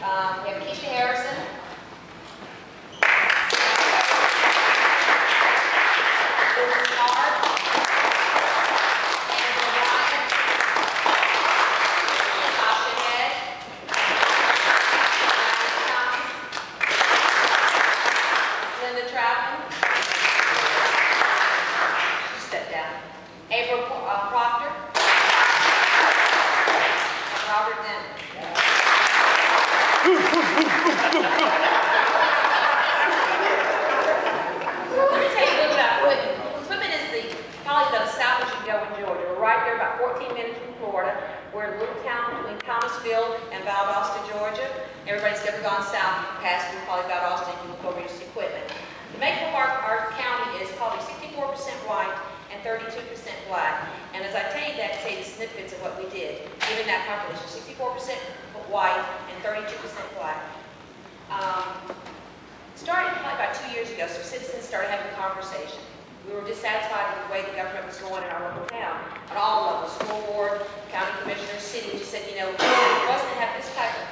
We have Keisha Harrison. Everybody's ever gone south, you can pass through probably about Austin, you can go over your equipment. The makeup of our county is probably 64% white and 32% black. And as I tell you that, say the significance of what we did, given that population, 64% white and 32% black. Started probably about 2 years ago, so citizens started having a conversation. We were dissatisfied with the way the government was going in our local town, on all levels, school board, county commissioners, city, just said, you know, it wasn't have this type of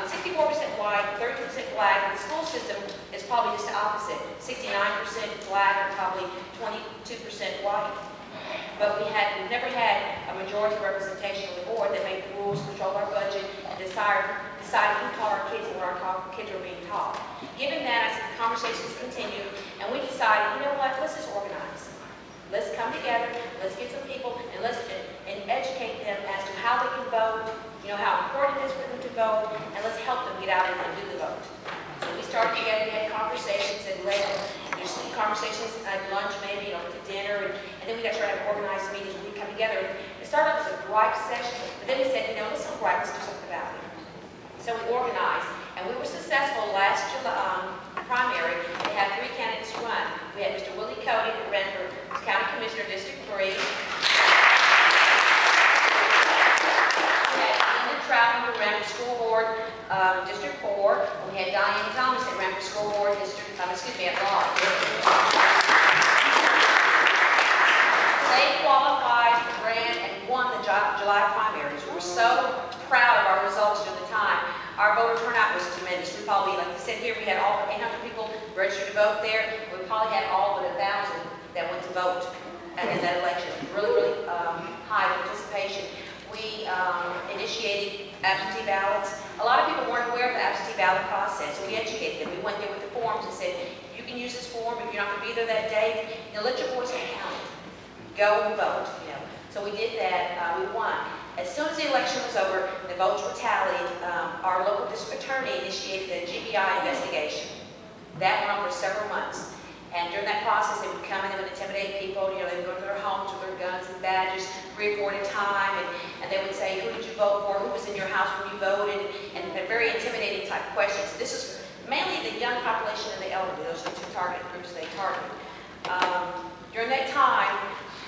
64% white, 32% black. The school system is probably just the opposite. 69% black and probably 22% white. But we've never had a majority representation on the board that made the rules, controlled our budget, and decided who taught our kids and where our kids were being taught. Given that, I said the conversations continued, and we decided, you know what, let's just organize. Let's come together, let's get some people, and let's educate them as to how they can vote, you know, how important it is for them to vote, and let's help them get out and do the vote. So we started together, we had conversations, and later, there's some conversations at lunch maybe, or to dinner, and then we got started having organized meetings where we come together. It started off as a gripe session, but then we said, you know, let's not gripe, let's do something about it. So we organized, and we were successful last primary. We had 3 candidates run. We had Mr. Willie Cody, who ran for County Commissioner, District 3. Who ran for School Board, District 4. We had Diane Thomas that ran for School Board, District, at large. They qualified, ran, and won the July primaries. We were so proud of our results during the time. Our voter turnout was tremendous. We probably, like I said here, we had all 800 people registered to vote there. We probably had all but 1,000 that went to vote in that election. Really, really high participation. We initiated absentee ballots. A lot of people weren't aware of the absentee ballot process, so we educated them. We went there with the forms and said, you can use this form if you're not going to be there that day. You know, let your voice be counted. Go and vote. You know, so we did that. We won. As soon as the election was over, the votes were tallied. Our local district attorney initiated a G.B.R. investigation. That went on for several months. And during that process, they would come in and would intimidate people. You know, they would go to their homes with their guns and badges, 3 or 4 at a time, and they would say, who did you vote for? Who was in your house when you voted? And very intimidating type questions. This is mainly the young population and the elderly. Those are the 2 target groups they targeted. During that time,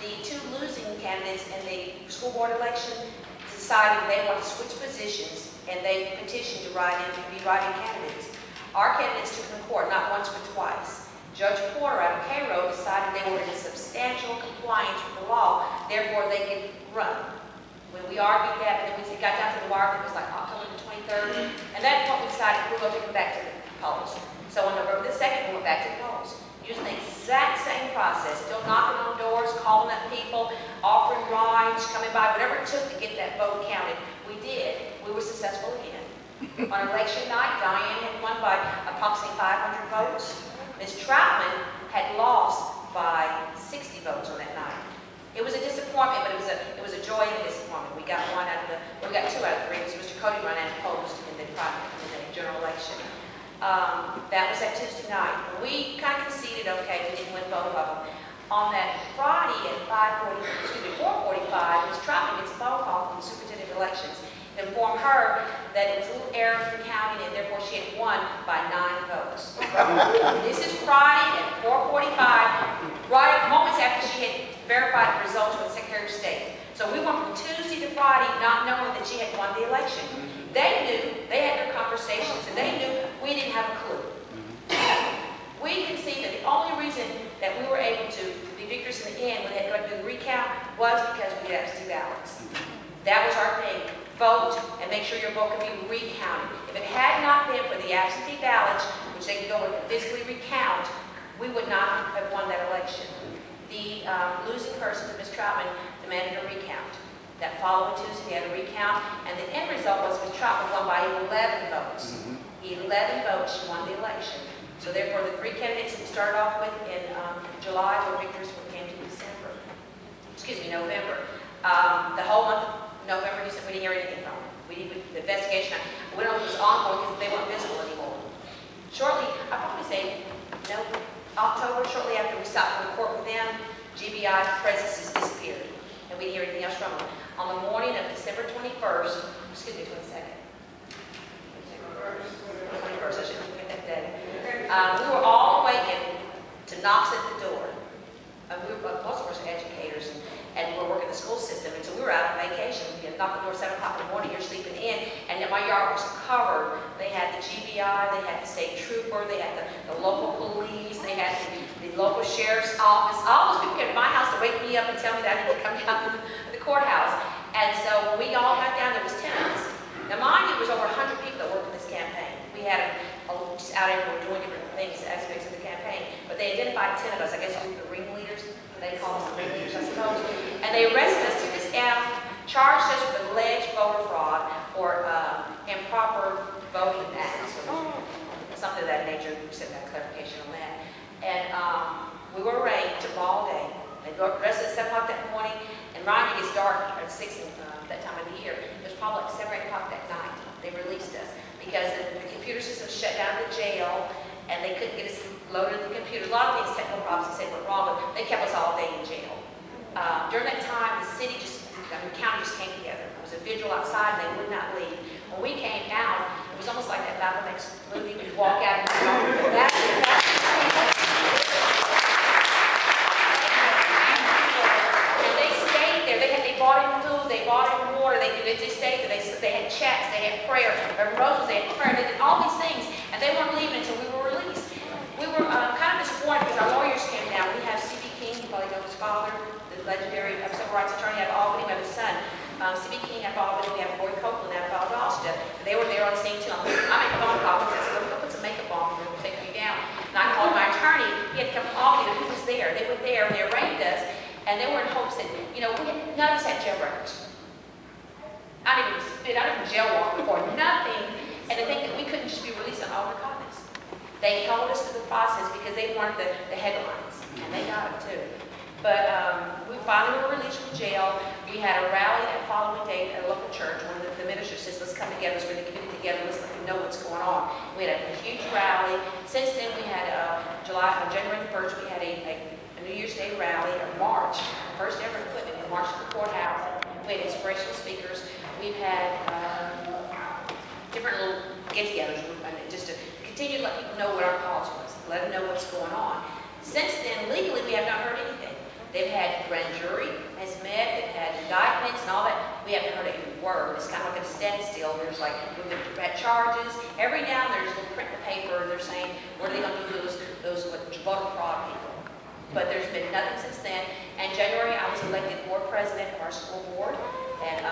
the 2 losing candidates in the school board election decided they wanted to switch positions, and they petitioned to be write-in candidates. Our candidates took them to court not once but twice. Judge Porter out of Cairo decided they were in substantial compliance with the law, therefore they could run. When we argued that, and then we got down to the wire, it was like October the 23rd, and that's what we decided we were going to take them back to the polls. So on November the 2nd, we went back to the polls, using the exact same process, still knocking on doors, calling up people, offering rides, coming by, whatever it took to get that vote counted. We did. We were successful again. On election night, Diane had won by approximately 500 votes. Ms. Troutman had lost by 60 votes on that night. It was a disappointment, but it was a joy and a disappointment. We got 2 out of 3. Because Mr. Cody ran unopposed in the general election. That was that Tuesday night. We kind of conceded, okay, we didn't win both of them. On that Friday at 4:45, Ms. Troutman gets a phone call from the superintendent of elections. It informed her that it was a little error in the county, and therefore she had won by 9 votes. This is Friday at 4:45, right moments after she had verified the results with the Secretary of State. So we went from Tuesday to Friday not knowing that she had won the election. They knew, they had their conversations, and they knew we didn't have a clue. We can see that the only reason that we were able to be victorious in the end when they had to do the recount was because we had absentee ballots. That was our thing. Vote and make sure your vote can be recounted. If it had not been for the absentee ballots, which they could go and physically recount, we would not have won that election. The losing person, Ms. Troutman, demanded a recount. That following Tuesday, we had a recount, and the end result was Ms. Troutman won by 11 votes. 11 votes, she won the election. So therefore, the 3 candidates we started off with in July were victors when it came to November. The whole month of November, we didn't hear anything from them. The investigation, we don't know if it was ongoing because they weren't visible anymore. Shortly, I'd probably say, October, shortly after we stopped in court with them, G.B.R's presence has disappeared, and we didn't hear anything else from them. On the morning of December 21st, excuse me, 22nd. 21st, I shouldn't forget that day. We were all awakened to knocks at the door. Most of us are educators, and we're working the school system, and so we were out on vacation. We had knocked the door at 7 o'clock in the morning, you're sleeping in, and yet my yard was covered. They had the G.B.R, they had the state trooper, they had the local police, they had the local sheriff's office. All those people came to my house to wake me up and tell me that I need to come down to the courthouse. And so when we all got down, there was 10 of us. Now mind you, there was over 100 people that worked in this campaign. We had just out everywhere doing different things, aspects of the campaign. But they identified 10 of us, I guess we were the ringleaders. They call us the ringleaders, I suppose. And they arrested us, took us down, charged us with alleged voter fraud or improper voting acts, something of that nature. We sent that clarification on that. And we were arraigned, took all day. They arrested us at 7 o'clock that morning, and Ryan, it gets dark at 6 that time of the year. It was probably like 7 or 8 o'clock that night. They released us because the computer system shut down the jail, and they couldn't get us loaded in the computer. A lot of things, technical problems, they said went wrong, but they kept us all day in jail. During that time, the county just came together. There was a vigil outside, and they would not leave. When we came out, it was almost like that Malcolm X movie. We'd walk out and they stayed there. They bought him food, they bought him water, they just stayed there. They had chats, they had prayer, roses, they had prayer, they did all these things, and they weren't leaving until we were released. We were kind of disappointed because our lawyers came down. We have C.B. King, you probably know his father, the legendary civil rights attorney out of Albany. We have his son, C.B. King out of Albany. We have Boyd Copeland out of Valdosta. They were there on the scene too. I made a phone call. I said, "Go put some makeup on. We're going to take you down." And I called my attorney. He had to come from Albany, but he was there. They were there. They arraigned us, and they were in hopes that, none of us had jail records. I didn't even spit. I didn't jail walk before. Nothing. And to think that we couldn't just be released on overconfidence. They held us through the process because they wanted the headlines, and they got them too. But we finally were released from jail. We had a rally that following day at a local church. One of the ministers says, "Let's come together, let's bring the community together, let's let them know what's going on." We had a huge rally. Since then, we had on January 1st, we had a New Year's Day rally, a march, first ever equipment, we marched to the courthouse. We had inspirational speakers. We've had different little get-togethers, just to continue to let people know what our cause was, let them know what's going on. Since then, legally, we have not heard anything. They've had grand jury has met, they've had indictments and all that. We haven't heard a word. It's kind of like a standstill. There's like, we've had charges. Every now and then, there's a little print in the paper. They're saying, what are they going to do to those voter fraud people? But there's been nothing since then. And January, I was elected board president of our school board. And